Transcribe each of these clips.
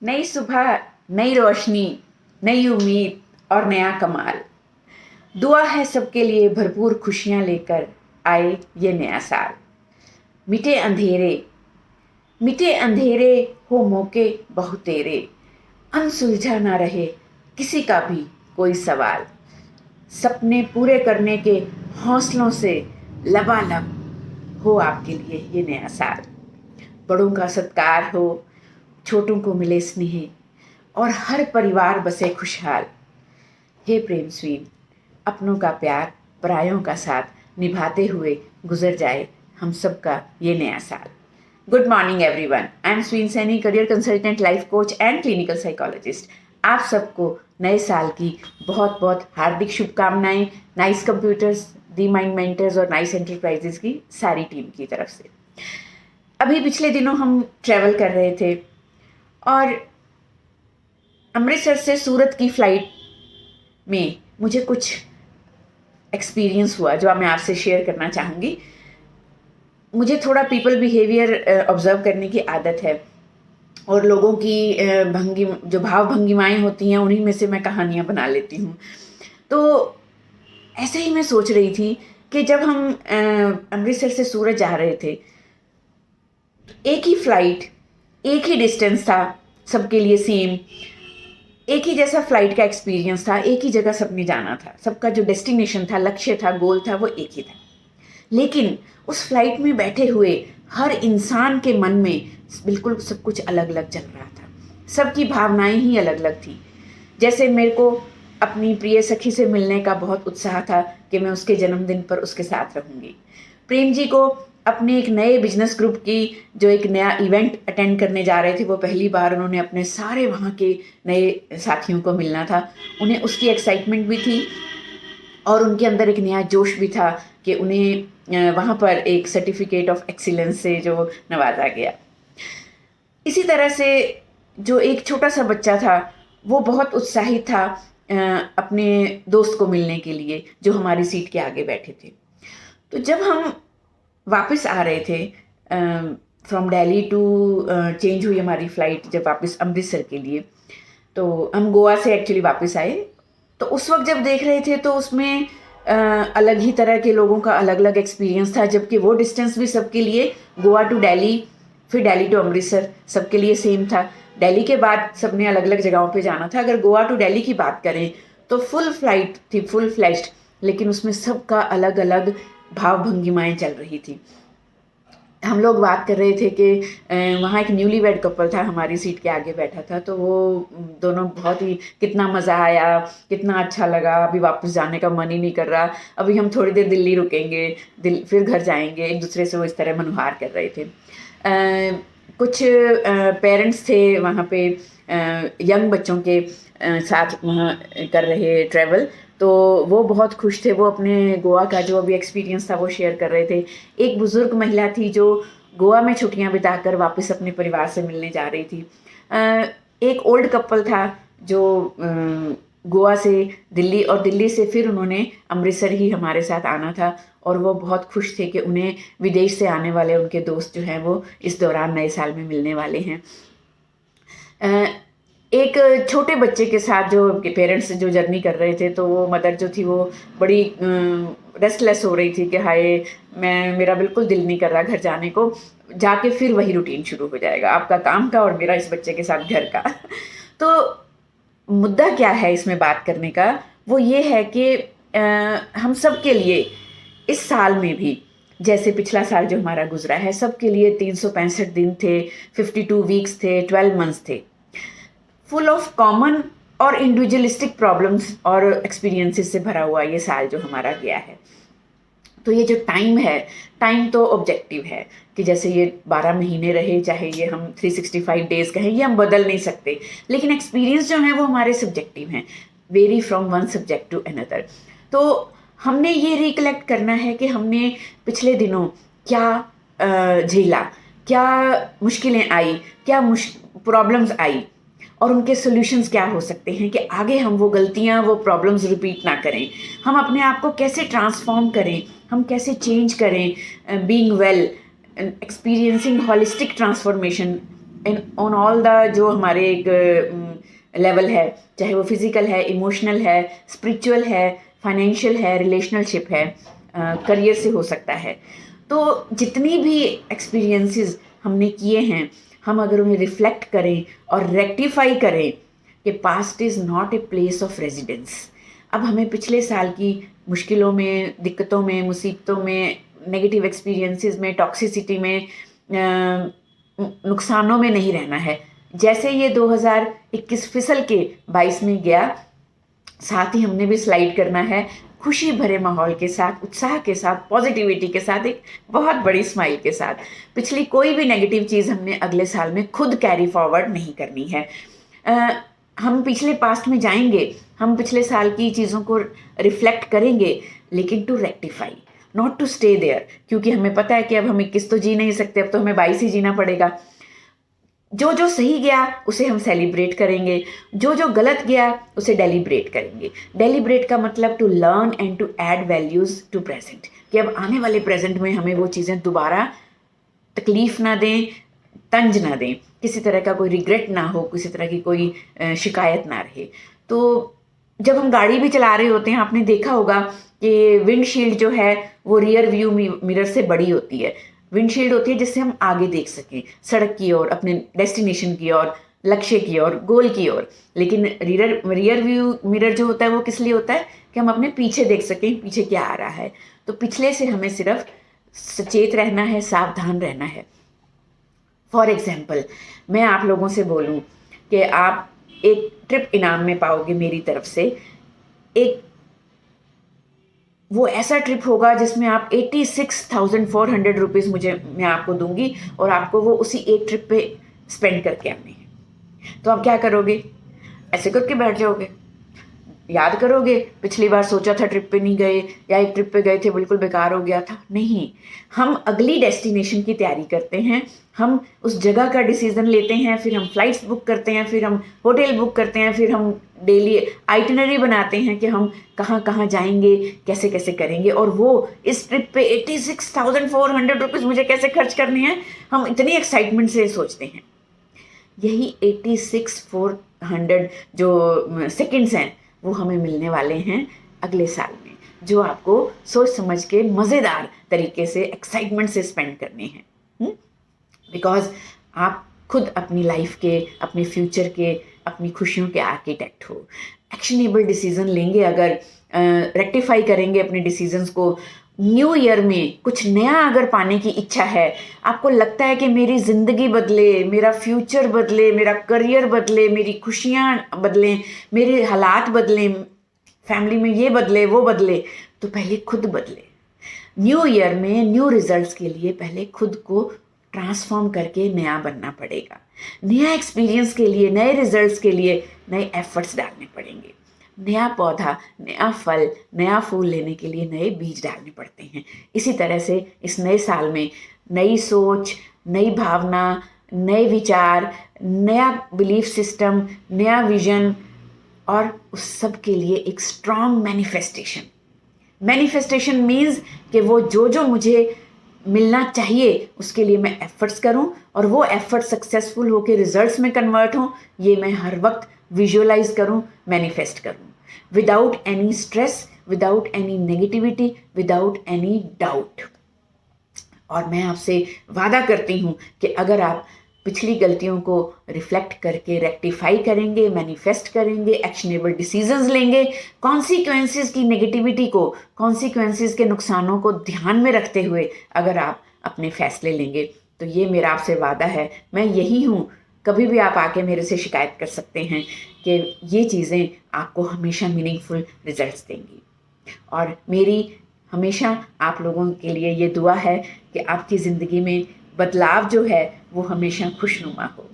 नई सुबह, नई रोशनी, नई उम्मीद और नया कमाल। दुआ है सबके लिए भरपूर खुशियां लेकर आए ये नया साल। मिटे अंधेरे, मिटे अंधेरे हो मौके बहुतेरे, अनसुलझा ना रहे किसी का भी कोई सवाल। सपने पूरे करने के हौसलों से लबालब हो आपके लिए ये नया साल। बड़ों का सत्कार हो, छोटों को मिले स्नेह और हर परिवार बसे खुशहाल। हे प्रेम स्वीन, अपनों का प्यार परायों का साथ निभाते हुए गुजर जाए हम सबका ये नया साल। Good morning everyone, I am Sween Saini, career consultant, life coach and clinical psychologist. आप सबको नए साल की बहुत बहुत हार्दिक शुभकामनाएं nice computers, the mind mentors और नाइस एंटरप्राइजेस की सारी टीम की तरफ से। अभी पिछले दिनों हम ट्रैवल कर रहे थे और अमृतसर से सूरत की फ़्लाइट में मुझे कुछ एक्सपीरियंस हुआ जो मैं आपसे शेयर करना चाहूँगी। मुझे थोड़ा पीपल बिहेवियर ऑब्ज़र्व करने की आदत है और लोगों की भंगी जो भाव भंगिमाएँ होती हैं उन्हीं में से मैं कहानियाँ बना लेती हूँ। तो ऐसे ही मैं सोच रही थी कि जब हम अमृतसर से सूरत जा रहे थे, एक ही फ़्लाइट, एक ही डिस्टेंस था सबके लिए सेम, एक ही जैसा फ़्लाइट का एक्सपीरियंस था, एक ही जगह सबने जाना था, सबका जो डेस्टिनेशन था, लक्ष्य था, गोल था, वो एक ही था। लेकिन उस फ़्लाइट में बैठे हुए हर इंसान के मन में बिल्कुल सब कुछ अलग अलग चल रहा था, सबकी भावनाएं ही अलग अलग थी। जैसे मेरे को अपनी प्रिय सखी से मिलने का बहुत उत्साह था कि मैं उसके जन्मदिन पर उसके साथ रहूँगी। प्रेम जी को अपने एक नए बिजनेस ग्रुप की जो एक नया इवेंट अटेंड करने जा रहे थे, वो पहली बार उन्होंने अपने सारे वहाँ के नए साथियों को मिलना था, उन्हें उसकी एक्साइटमेंट भी थी और उनके अंदर एक नया जोश भी था कि उन्हें वहाँ पर एक सर्टिफिकेट ऑफ एक्सीलेंस से जो नवाजा गया। इसी तरह से जो एक छोटा सा बच्चा था वो बहुत उत्साहित था अपने दोस्त को मिलने के लिए जो हमारी सीट के आगे बैठे थे। तो जब हम वापस आ रहे थे फ्रॉम दिल्ली टू चेंज हुई हमारी फ़्लाइट जब वापस अमृतसर के लिए, तो हम गोवा से एक्चुअली वापस आए। तो उस वक्त जब देख रहे थे तो उसमें अलग ही तरह के लोगों का अलग अलग एक्सपीरियंस था, जबकि वो डिस्टेंस भी सबके लिए गोवा टू दिल्ली फिर दिल्ली टू अमृतसर सबके लिए सेम था। दिल्ली के बाद सबने अलग अलग जगहों पे जाना था। अगर गोवा टू दिल्ली की बात करें तो फुल फ्लाइट थी, फुल फ्लैश्ड, लेकिन उसमें सबका अलग अलग भाव भंगिमाएँ चल रही थी। हम लोग बात कर रहे थे कि वहाँ एक न्यूली वेड कपल था, हमारी सीट के आगे बैठा था, तो वो दोनों बहुत ही कितना मज़ा आया, कितना अच्छा लगा, अभी वापस जाने का मन ही नहीं कर रहा, अभी हम थोड़ी देर दिल्ली रुकेंगे, फिर घर जाएंगे, एक दूसरे से वो इस तरह मनुहार कर रहे थे। कुछ पेरेंट्स थे वहाँ पे यंग बच्चों के साथ वहाँ कर रहे ट्रैवल, तो वो बहुत खुश थे। वो अपने गोवा का जो अभी एक्सपीरियंस था वो शेयर कर रहे थे। एक बुज़ुर्ग महिला थी जो गोवा में छुट्टियां बिताकर वापस अपने परिवार से मिलने जा रही थी। एक ओल्ड कपल था जो गोवा से दिल्ली और दिल्ली से फिर उन्होंने अमृतसर ही हमारे साथ आना था और वो बहुत खुश थे कि उन्हें विदेश से आने वाले उनके दोस्त जो हैं वो इस दौरान नए साल में मिलने वाले हैं। एक छोटे बच्चे के साथ जो पेरेंट्स जो जर्नी कर रहे थे, तो वो मदर जो थी वो बड़ी रेस्टलेस हो रही थी कि हाय मेरा बिल्कुल दिल नहीं कर रहा घर जाने को, जाके फिर वही रूटीन शुरू हो जाएगा, आपका काम का और मेरा इस बच्चे के साथ घर का। तो मुद्दा क्या है इसमें बात करने का, वो ये है कि हम सब के लिए इस साल में भी जैसे पिछला साल जो हमारा गुजरा है, सबके लिए 365 दिन थे, 52 वीक्स थे, 12 मंथ्स थे, फुल ऑफ कॉमन और इंडिविजुअलिस्टिक प्रॉब्लम्स और एक्सपीरियंसेस से भरा हुआ ये साल जो हमारा गया है। तो ये जो टाइम है, टाइम तो ऑब्जेक्टिव है कि जैसे ये 12 महीने रहे, चाहे ये हम 365 डेज़ कहें, ये हम बदल नहीं सकते, लेकिन एक्सपीरियंस जो है वो हमारे सब्जेक्टिव हैं, vary from one subject to another. तो हमने ये रिकलेक्ट करना है कि हमने पिछले दिनों क्या झेला, क्या मुश्किलें आई, क्या प्रॉब्लम्स आई और उनके सॉल्यूशंस क्या हो सकते हैं कि आगे हम वो गलतियां, वो प्रॉब्लम्स रिपीट ना करें। हम अपने आप को कैसे ट्रांसफॉर्म करें, हम कैसे चेंज करें, being well, experiencing holistic transformation in on all the जो हमारे एक लेवल है, चाहे वो फिजिकल है, इमोशनल है, स्पिरिचुअल है, फाइनेंशियल है, रिलेशनशिप है, करियर से हो सकता है। तो जितनी भी एक्सपीरियंसेस हमने किए हैं, हम अगर उन्हें रिफ्लेक्ट करें और रेक्टिफाई करें कि past is not a place of residence. अब हमें पिछले साल की मुश्किलों में, दिक्कतों में, मुसीबतों में, नेगेटिव एक्सपीरियंसेस में, टॉक्सिसिटी में, नुकसानों में नहीं रहना है। जैसे ये 2021 फिसल के 22 में गया, साथ ही हमने भी स्लाइड करना है खुशी भरे माहौल के साथ, उत्साह के साथ, पॉजिटिविटी के साथ, एक बहुत बड़ी स्माइल के साथ। पिछली कोई भी नेगेटिव चीज़ हमने अगले साल में खुद कैरी फॉरवर्ड नहीं करनी है। हम पिछले पास्ट में जाएंगे, हम पिछले साल की चीज़ों को रिफ्लेक्ट करेंगे, लेकिन to rectify, not to stay there, क्योंकि हमें पता है कि अब हम 21 तो जी नहीं सकते, अब तो हमें 22 ही जीना पड़ेगा। जो जो सही गया उसे हम सेलिब्रेट करेंगे, जो जो गलत गया उसे डेलिब्रेट करेंगे। डेलिब्रेट का मतलब to learn and to add values to present, कि अब आने वाले प्रेजेंट में हमें वो चीज़ें दोबारा तकलीफ़ ना दें, तंज ना दें, किसी तरह का कोई रिग्रेट ना हो, किसी तरह की कोई शिकायत ना रहे। तो जब हम गाड़ी भी चला रहे होते हैं, आपने देखा होगा कि विंडशील्ड जो है वो रियर व्यू मिरर से बड़ी होती है। विंडशील्ड होती है जिससे हम आगे देख सकें, सड़क की ओर, अपने डेस्टिनेशन की ओर, लक्ष्य की ओर, गोल की ओर। लेकिन रियर व्यू मिरर जो होता है वो किस लिए होता है? कि हम अपने पीछे देख सकें, पीछे क्या आ रहा है। तो पिछले से हमें सिर्फ सचेत रहना है, सावधान रहना है। फॉर एग्जाम्पल, मैं आप लोगों से बोलूं कि आप एक ट्रिप इनाम में पाओगे मेरी तरफ से। एक वो ऐसा ट्रिप होगा जिसमें आप 86,400 रुपीज़ मैं आपको दूंगी, और आपको वो उसी एक ट्रिप पे स्पेंड करके आने हैं। तो आप क्या करोगे? ऐसे करके बैठ जाओगे? याद करोगे पिछली बार सोचा था ट्रिप पे नहीं गए, या एक ट्रिप पे गए थे बिल्कुल बेकार हो गया था? नहीं, हम अगली डेस्टिनेशन की तैयारी करते हैं, हम उस जगह का डिसीजन लेते हैं, फिर हम फ्लाइट्स बुक करते हैं, फिर हम होटल बुक करते हैं, फिर हम डेली आइटिनरी बनाते हैं कि हम कहाँ कहाँ जाएंगे, कैसे कैसे करेंगे, और वो इस ट्रिप पे 86,400 रुपीज़ मुझे कैसे खर्च करने हैं, हम इतनी एक्साइटमेंट से सोचते हैं। यही 86,400 जो सेकेंड्स हैं वो हमें मिलने वाले हैं अगले साल में, जो आपको सोच समझ के मज़ेदार तरीके से, एक्साइटमेंट से स्पेंड करने हैं। बिकॉज आप खुद अपनी लाइफ के, अपने फ्यूचर के, अपनी खुशियों के आर्किटेक्ट हो। एक्शनेबल डिसीजन लेंगे अगर, रेक्टिफाई करेंगे अपने डिसीजंस को। न्यू ईयर में कुछ नया अगर पाने की इच्छा है, आपको लगता है कि मेरी ज़िंदगी बदले, मेरा फ्यूचर बदले, मेरा करियर बदले, मेरी खुशियाँ बदलें, मेरे हालात बदलें, फैमिली में ये बदले वो बदले, तो पहले खुद बदले। न्यू ईयर में न्यू रिजल्ट्स के लिए पहले खुद को ट्रांसफॉर्म करके नया बनना पड़ेगा। नया एक्सपीरियंस के लिए, नए रिजल्ट्स के लिए नए एफर्ट्स डालने पड़ेंगे। नया पौधा, नया फल, नया फूल लेने के लिए नए बीज डालने पड़ते हैं। इसी तरह से इस नए साल में नई सोच, नई भावना, नए विचार, नया बिलीफ सिस्टम, नया विजन, और उस सब के लिए एक स्ट्रॉन्ग मैनिफेस्टेशन। मैनिफेस्टेशन मीन्स कि वो जो मुझे मिलना चाहिए उसके लिए मैं एफर्ट्स करूं, और वो एफर्ट सक्सेसफुल होकर रिजल्ट्स में कन्वर्ट हों, ये मैं हर वक्त विजुअलाइज करूं, मैनिफेस्ट करूं, without any stress, without any negativity, without any doubt. और मैं आपसे वादा करती हूँ कि अगर आप पिछली गलतियों को रिफ्लेक्ट करके रेक्टिफाई करेंगे, मैनिफेस्ट करेंगे, एक्शनेबल डिसीजंस लेंगे, कॉन्सिक्वेंसेस की नेगेटिविटी को, कॉन्सिक्वेंसेस के नुकसानों को ध्यान में रखते हुए अगर आप अपने फैसले लेंगे, तो ये मेरा आपसे वादा है। मैं यही हूँ, कभी भी आप आके मेरे से शिकायत कर सकते हैं कि ये चीज़ें आपको हमेशा मीनिंगफुल रिजल्ट्स देंगी। और मेरी हमेशा आप लोगों के लिए ये दुआ है कि आपकी ज़िंदगी में बदलाव जो है वो हमेशा खुशनुमा हो।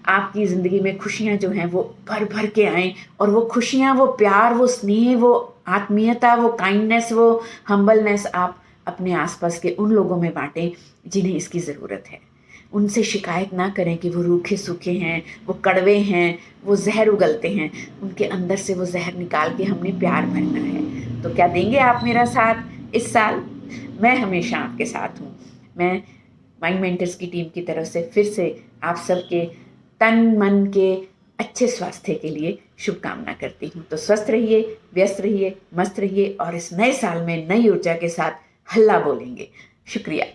आपकी ज़िंदगी में खुशियाँ जो हैं वो भर भर के आएँ, और वो खुशियाँ, वो प्यार, वो स्नेह, वो आत्मीयता, वो काइंडनेस, वो हम्बलनेस आप अपने आसपास के उन लोगों में बांटें जिन्हें इसकी ज़रूरत है। उनसे शिकायत ना करें कि वो रूखे सूखे हैं, वो कड़वे हैं, वो जहर उगलते हैं। उनके अंदर से वो जहर निकाल के हमने प्यार भरना है। तो क्या देंगे आप मेरा साथ इस साल? मैं हमेशा आपके साथ हूँ। मैं माइंड मेंटर्स की टीम की तरफ से फिर से आप सबके तन मन के अच्छे स्वास्थ्य के लिए शुभकामना करती हूँ। तो स्वस्थ रहिए, व्यस्त रहिए, मस्त रहिए और इस नए साल में नई ऊर्जा के साथ हल्ला बोलेंगे। शुक्रिया।